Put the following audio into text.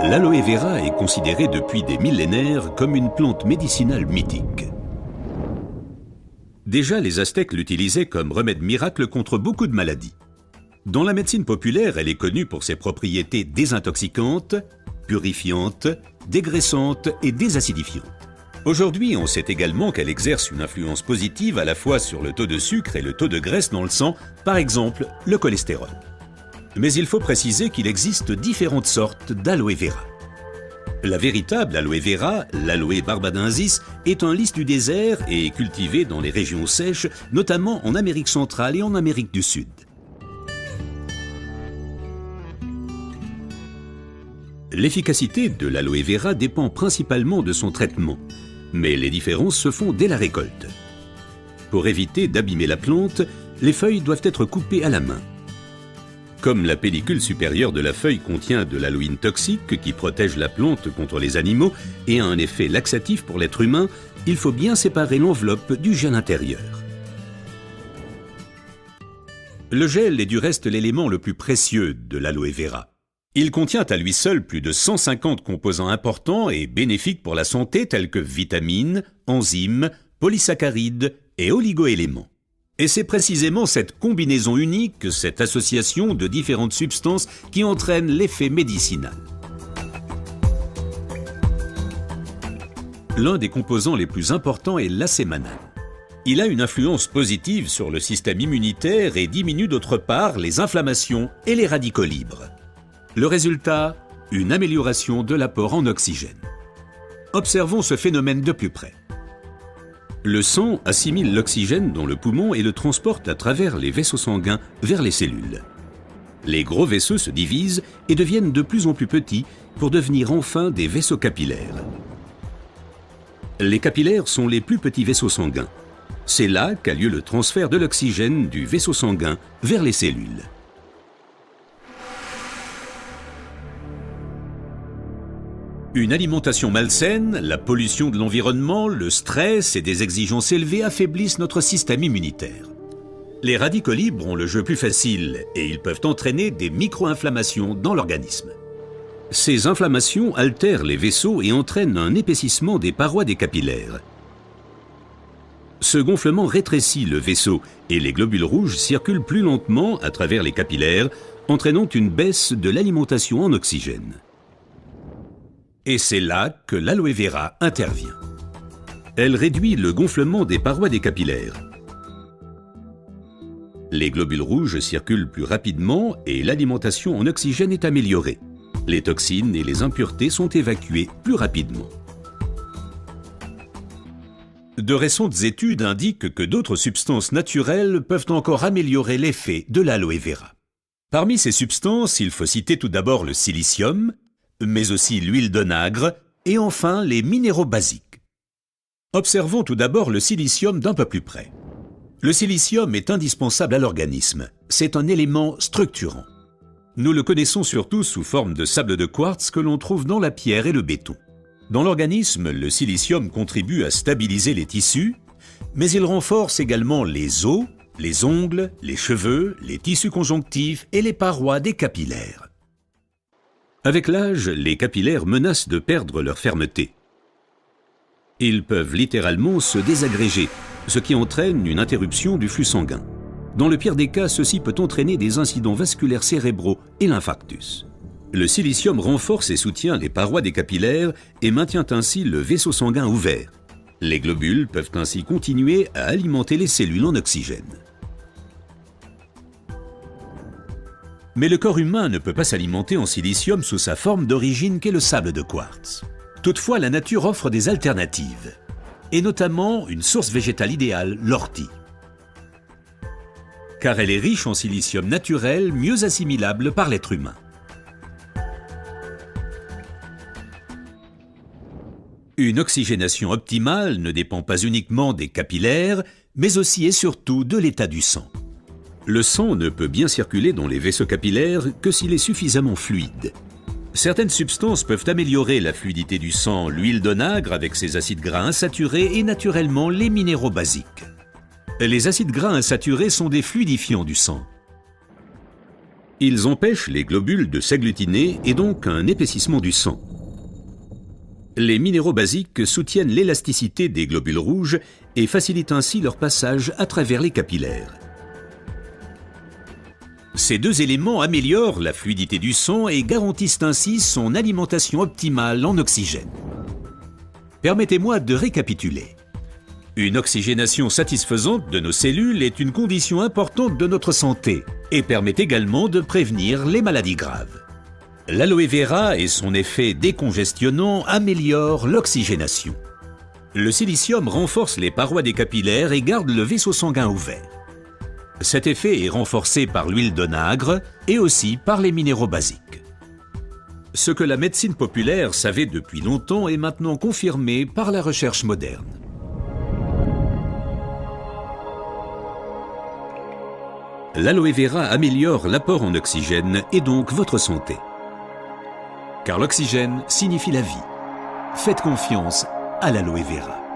L'aloe vera est considérée depuis des millénaires comme une plante médicinale mythique. Déjà, les Aztèques l'utilisaient comme remède miracle contre beaucoup de maladies. Dans la médecine populaire, elle est connue pour ses propriétés désintoxicantes, purifiantes, dégraissantes et désacidifiantes. Aujourd'hui, on sait également qu'elle exerce une influence positive à la fois sur le taux de sucre et le taux de graisse dans le sang, par exemple le cholestérol. Mais il faut préciser qu'il existe différentes sortes d'aloe vera. La véritable aloe vera, l'aloe barbadensis, est un lys du désert et est cultivée dans les régions sèches, notamment en Amérique centrale et en Amérique du Sud. L'efficacité de l'aloe vera dépend principalement de son traitement, mais les différences se font dès la récolte. Pour éviter d'abîmer la plante, les feuilles doivent être coupées à la main. Comme la pellicule supérieure de la feuille contient de l'aloïne toxique qui protège la plante contre les animaux et a un effet laxatif pour l'être humain, il faut bien séparer l'enveloppe du gel intérieur. Le gel est du reste l'élément le plus précieux de l'aloe vera. Il contient à lui seul plus de 150 composants importants et bénéfiques pour la santé tels que vitamines, enzymes, polysaccharides et oligoéléments. Et c'est précisément cette combinaison unique, cette association de différentes substances qui entraîne l'effet médicinal. L'un des composants les plus importants est l'acémanal. Il a une influence positive sur le système immunitaire et diminue d'autre part les inflammations et les radicaux libres. Le résultat, une amélioration de l'apport en oxygène. Observons ce phénomène de plus près. Le sang assimile l'oxygène dans le poumon et le transporte à travers les vaisseaux sanguins vers les cellules. Les gros vaisseaux se divisent et deviennent de plus en plus petits pour devenir enfin des vaisseaux capillaires. Les capillaires sont les plus petits vaisseaux sanguins. C'est là qu'a lieu le transfert de l'oxygène du vaisseau sanguin vers les cellules. Une alimentation malsaine, la pollution de l'environnement, le stress et des exigences élevées affaiblissent notre système immunitaire. Les radicaux libres ont le jeu plus facile et ils peuvent entraîner des micro-inflammations dans l'organisme. Ces inflammations altèrent les vaisseaux et entraînent un épaississement des parois des capillaires. Ce gonflement rétrécit le vaisseau et les globules rouges circulent plus lentement à travers les capillaires, entraînant une baisse de l'alimentation en oxygène. Et c'est là que l'aloe vera intervient. Elle réduit le gonflement des parois des capillaires. Les globules rouges circulent plus rapidement et l'alimentation en oxygène est améliorée. Les toxines et les impuretés sont évacuées plus rapidement. De récentes études indiquent que d'autres substances naturelles peuvent encore améliorer l'effet de l'aloe vera. Parmi ces substances, il faut citer tout d'abord le silicium, mais aussi l'huile d'onagre et enfin les minéraux basiques. Observons tout d'abord le silicium d'un peu plus près. Le silicium est indispensable à l'organisme. C'est un élément structurant. Nous le connaissons surtout sous forme de sable de quartz que l'on trouve dans la pierre et le béton. Dans l'organisme, le silicium contribue à stabiliser les tissus, mais il renforce également les os, les ongles, les cheveux, les tissus conjonctifs et les parois des capillaires. Avec l'âge, les capillaires menacent de perdre leur fermeté. Ils peuvent littéralement se désagréger, ce qui entraîne une interruption du flux sanguin. Dans le pire des cas, ceci peut entraîner des incidents vasculaires cérébraux et l'infarctus. Le silicium renforce et soutient les parois des capillaires et maintient ainsi le vaisseau sanguin ouvert. Les globules peuvent ainsi continuer à alimenter les cellules en oxygène. Mais le corps humain ne peut pas s'alimenter en silicium sous sa forme d'origine qu'est le sable de quartz. Toutefois, la nature offre des alternatives, et notamment une source végétale idéale, l'ortie. Car elle est riche en silicium naturel, mieux assimilable par l'être humain. Une oxygénation optimale ne dépend pas uniquement des capillaires, mais aussi et surtout de l'état du sang. Le sang ne peut bien circuler dans les vaisseaux capillaires que s'il est suffisamment fluide. Certaines substances peuvent améliorer la fluidité du sang, l'huile d'onagre avec ses acides gras insaturés et naturellement les minéraux basiques. Les acides gras insaturés sont des fluidifiants du sang. Ils empêchent les globules de s'agglutiner et donc un épaississement du sang. Les minéraux basiques soutiennent l'élasticité des globules rouges et facilitent ainsi leur passage à travers les capillaires. Ces deux éléments améliorent la fluidité du sang et garantissent ainsi son alimentation optimale en oxygène. Permettez-moi de récapituler. Une oxygénation satisfaisante de nos cellules est une condition importante de notre santé et permet également de prévenir les maladies graves. L'aloe vera et son effet décongestionnant améliorent l'oxygénation. Le silicium renforce les parois des capillaires et garde le vaisseau sanguin ouvert. Cet effet est renforcé par l'huile d'onagre et aussi par les minéraux basiques. Ce que la médecine populaire savait depuis longtemps est maintenant confirmé par la recherche moderne. L'aloe vera améliore l'apport en oxygène et donc votre santé. Car l'oxygène signifie la vie. Faites confiance à l'aloe vera.